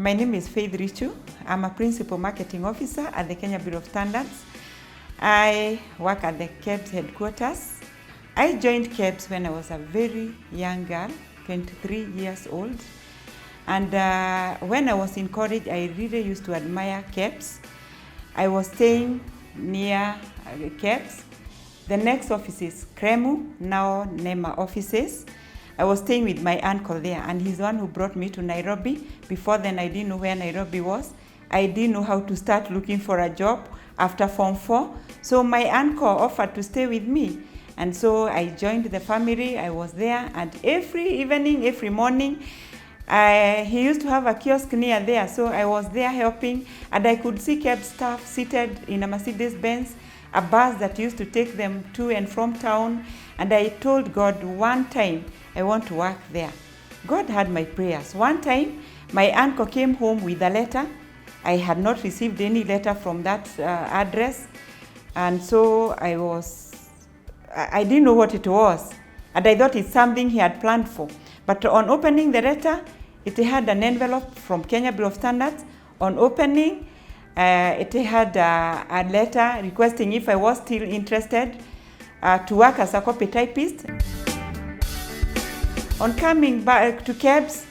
My name is Faith Richu. I'm a Principal Marketing Officer at the Kenya Bureau of Standards. I work at the KEBS headquarters. I joined KEBS when I was a very young girl, 23 years old. And when I was in college, I really used to admire KEBS. I was staying near KEBS. The next office is Kremu, now Nema offices. I was staying with my uncle there, and he's the one who brought me to Nairobi. Before then, I didn't know where Nairobi was. I didn't know how to start looking for a job after Form 4. So my uncle offered to stay with me. And so I joined the family. I was there, and every evening, every morning, he used to have a kiosk near there. So I was there helping, and I could see KEBS staff seated in a Mercedes-Benz, a bus that used to take them to and from town. And I told God one time, I want to work there. God heard my prayers. One time, my uncle came home with a letter. I had not received any letter from that address. And so I didn't know what it was. And I thought it's something he had planned for. But on opening the letter, it had an envelope from Kenya Bureau of Standards. On opening, it had a letter requesting if I was still interested to work as a copy typist. On coming back to KEBS,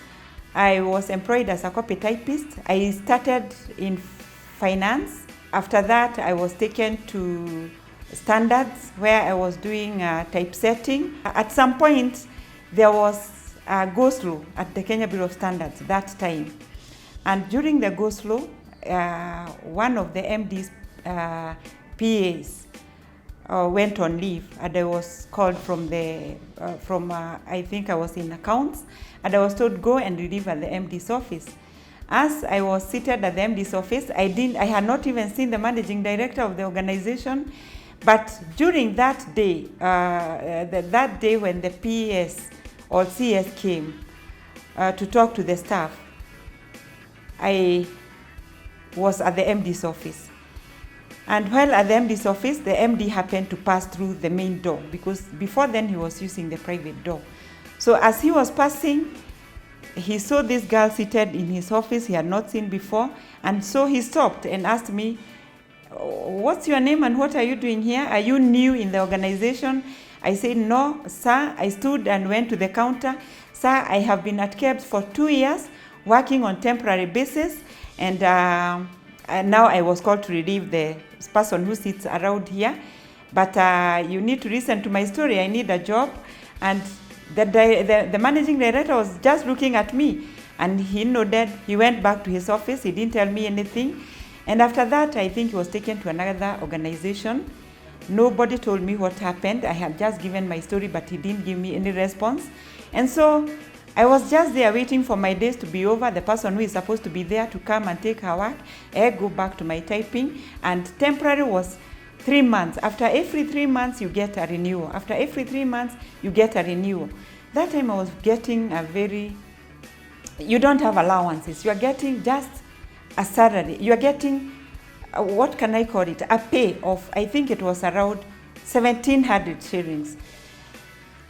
I was employed as a copy typist. I started in finance. After that, I was taken to standards where I was doing typesetting. At some point, there was a go-slow at the Kenya Bureau of Standards that time. And during the go-slow, one of the MD's PAs went on leave, and I was called from I think I was in accounts, and I was told go and relieve at the MD's office. As I was seated at the MD's office, I had not even seen the managing director of the organization. But during that day, that day when the PS or CS came to talk to the staff, I was at the MD's office. And while at the MD's office, the MD happened to pass through the main door, because before then he was using the private door. So as he was passing, he saw this girl seated in his office he had not seen before. And so he stopped and asked me, "What's your name and what are you doing here? Are you new in the organization?" I said, "No, sir." I stood and went to the counter. "Sir, I have been at KEBS for 2 years, working on temporary basis, and now I was called to relieve the person who sits around here. But you need to listen to my story. I need a job." And the managing director was just looking at me, and he nodded. He went back to his office. He didn't tell me anything. And after that, I think he was taken to another organization. Nobody told me what happened. I had just given my story, but he didn't give me any response. And so I was just there waiting for my days to be over, the person who is supposed to be there to come and take her work. I go back to my typing, and temporary was 3 months. After every 3 months, you get a renewal. After every 3 months, you get a renewal. That time I was getting you don't have allowances. You are getting just a salary. You are getting, what can I call it? A pay of, I think it was around 1,700 shillings.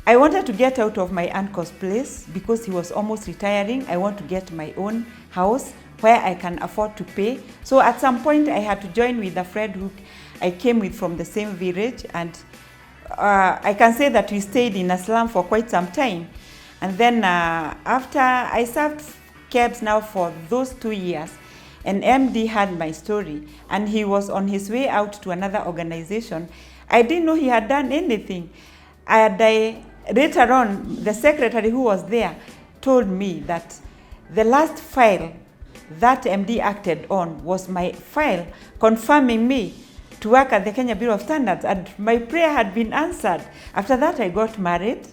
I wanted to get out of my uncle's place because he was almost retiring. I want to get my own house where I can afford to pay. So at some point, I had to join with a friend who I came with from the same village. And I can say that we stayed in a slum for quite some time. And then after I served KEBS now for those 2 years, an MD had my story, and he was on his way out to another organization. I didn't know he had done anything. Later on, the secretary who was there told me that the last file that MD acted on was my file confirming me to work at the Kenya Bureau of Standards, and my prayer had been answered. After that, I got married,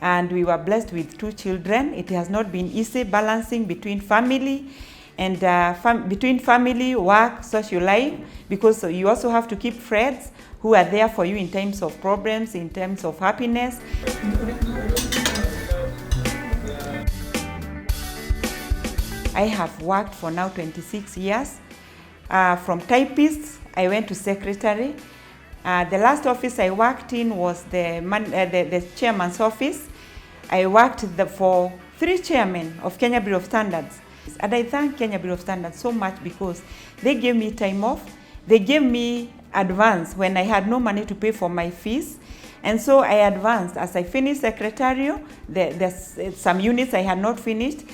and we were blessed with 2 children. It has not been easy balancing between family and between family, work, social life, because you also have to keep friends who are there for you in times of problems, in times of happiness. I have worked for now 26 years. From typist, I went to secretary. The last office I worked in was the chairman's office. I worked for 3 chairmen of Kenya Bureau of Standards. And I thank Kenya Bureau of Standards so much because they gave me time off. They gave me advance when I had no money to pay for my fees. And so I advanced. As I finished secretarial, there's some units I had not finished.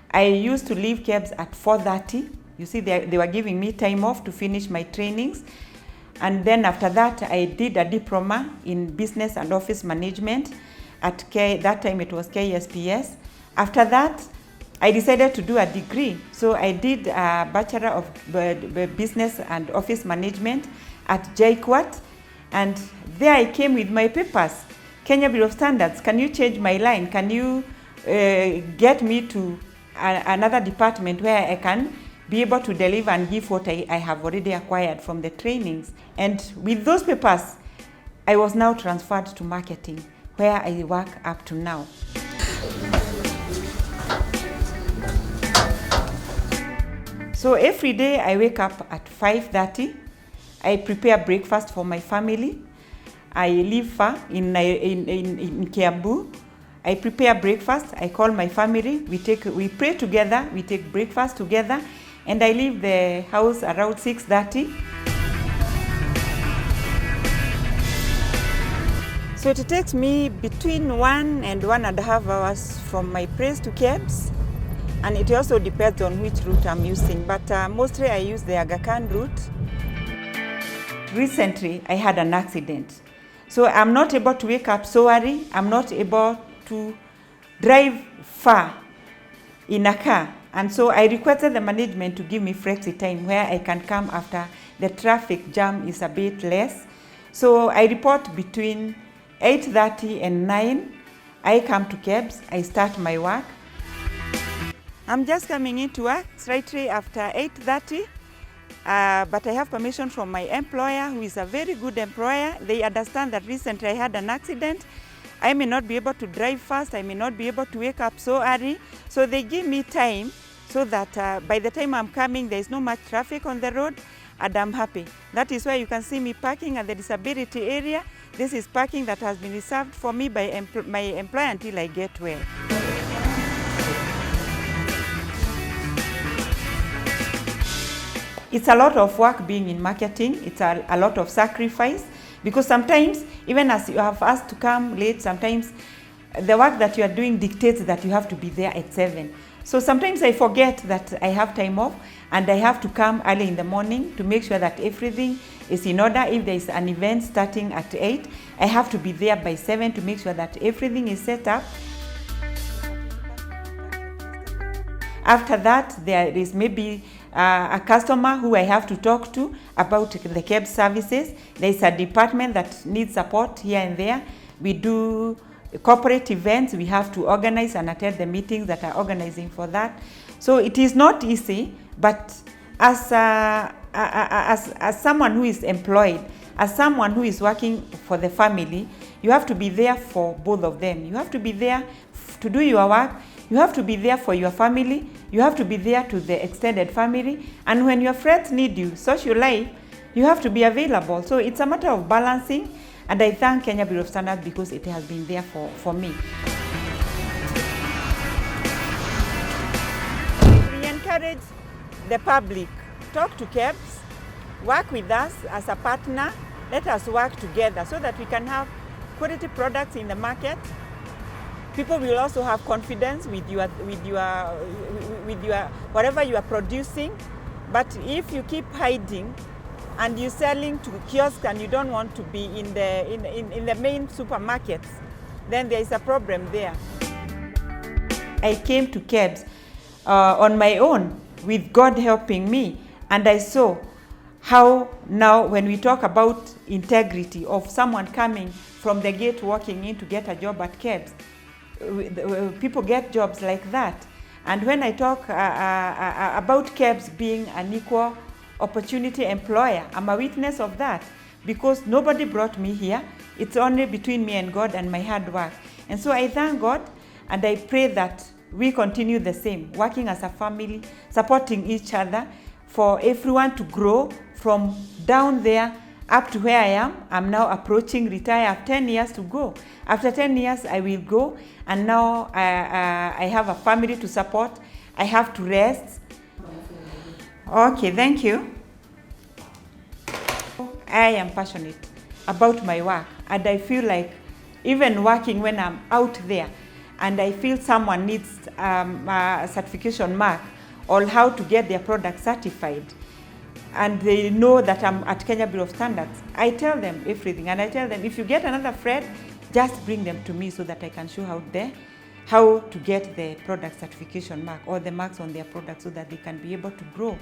I used to leave KEBS at 4:30. You see, they were giving me time off to finish my trainings. And then after that, I did a diploma in business and office management at that time it was KSPS. After that, I decided to do a degree. So I did a Bachelor of Business and Office Management at JKUAT. And there I came with my papers. Kenya Bureau of Standards, can you change my line? Can you get me to another department where I can be able to deliver and give what I have already acquired from the trainings? And with those papers, I was now transferred to marketing, where I work up to now. So every day I wake up at 5:30. I prepare breakfast for my family. I live far in Kiambu. I prepare breakfast. I call my family. We pray together. We take breakfast together, and I leave the house around 6:30. So it takes me between 1 and 1.5 hours from my place to KEBS, and it also depends on which route I'm using. But mostly I use the Aga Khan route. Recently, I had an accident. So I'm not able to wake up so early. I'm not able to drive far in a car. And so I requested the management to give me flexi time where I can come after the traffic jam is a bit less. So I report between 8:30 and 9. I come to KEBS. I start my work. I'm just coming into work slightly after 8:30. But I have permission from my employer, who is a very good employer. They understand that recently I had an accident. I may not be able to drive fast. I may not be able to wake up so early. So they give me time so that by the time I'm coming, there is no much traffic on the road, and I'm happy. That is why you can see me parking at the disability area. This is parking that has been reserved for me by my employer until I get well. It's a lot of work being in marketing. It's a lot of sacrifice, because sometimes, even as you have asked to come late, sometimes the work that you are doing dictates that you have to be there at 7. So sometimes I forget that I have time off, and I have to come early in the morning to make sure that everything is in order. If there is an event starting at 8, I have to be there by 7 to make sure that everything is set up. After that, there is maybe a customer who I have to talk to about the KEBS services. There is a department that needs support here and there. We do corporate events. We have to organize and attend the meetings that are organizing for that. So it is not easy, but as someone who is employed, as someone who is working for the family, you have to be there for both of them. You have to be there to do your work. You have to be there for your family. You have to be there to the extended family. And when your friends need you, social life, you have to be available. So it's a matter of balancing. And I thank Kenya Bureau of Standards because it has been there for me. We encourage the public, talk to KEBS, work with us as a partner. Let us work together so that we can have quality products in the market. People will also have confidence with your whatever you are producing. But if you keep hiding and you're selling to kiosks and you don't want to be in the main supermarkets, then there is a problem there. I came to KEBS on my own, with God helping me, and I saw how now when we talk about integrity of someone coming from the gate walking in to get a job at KEBS, people get jobs like that. And when I talk about KEBS being an equal opportunity employer, I'm a witness of that, because nobody brought me here. It's only between me and God and my hard work. And so I thank God, and I pray that we continue the same, working as a family, supporting each other, for everyone to grow from down there up to where I am. I'm now approaching retire. I have 10 years to go. After 10 years, I will go, and now I have a family to support. I have to rest. Okay, thank you. I am passionate about my work, and I feel like even working when I'm out there and I feel someone needs a certification mark or how to get their product certified, and they know that I'm at Kenya Bureau of Standards, I tell them everything, and I tell them, if you get another friend, just bring them to me so that I can show how to get the product certification mark or the marks on their product so that they can be able to grow.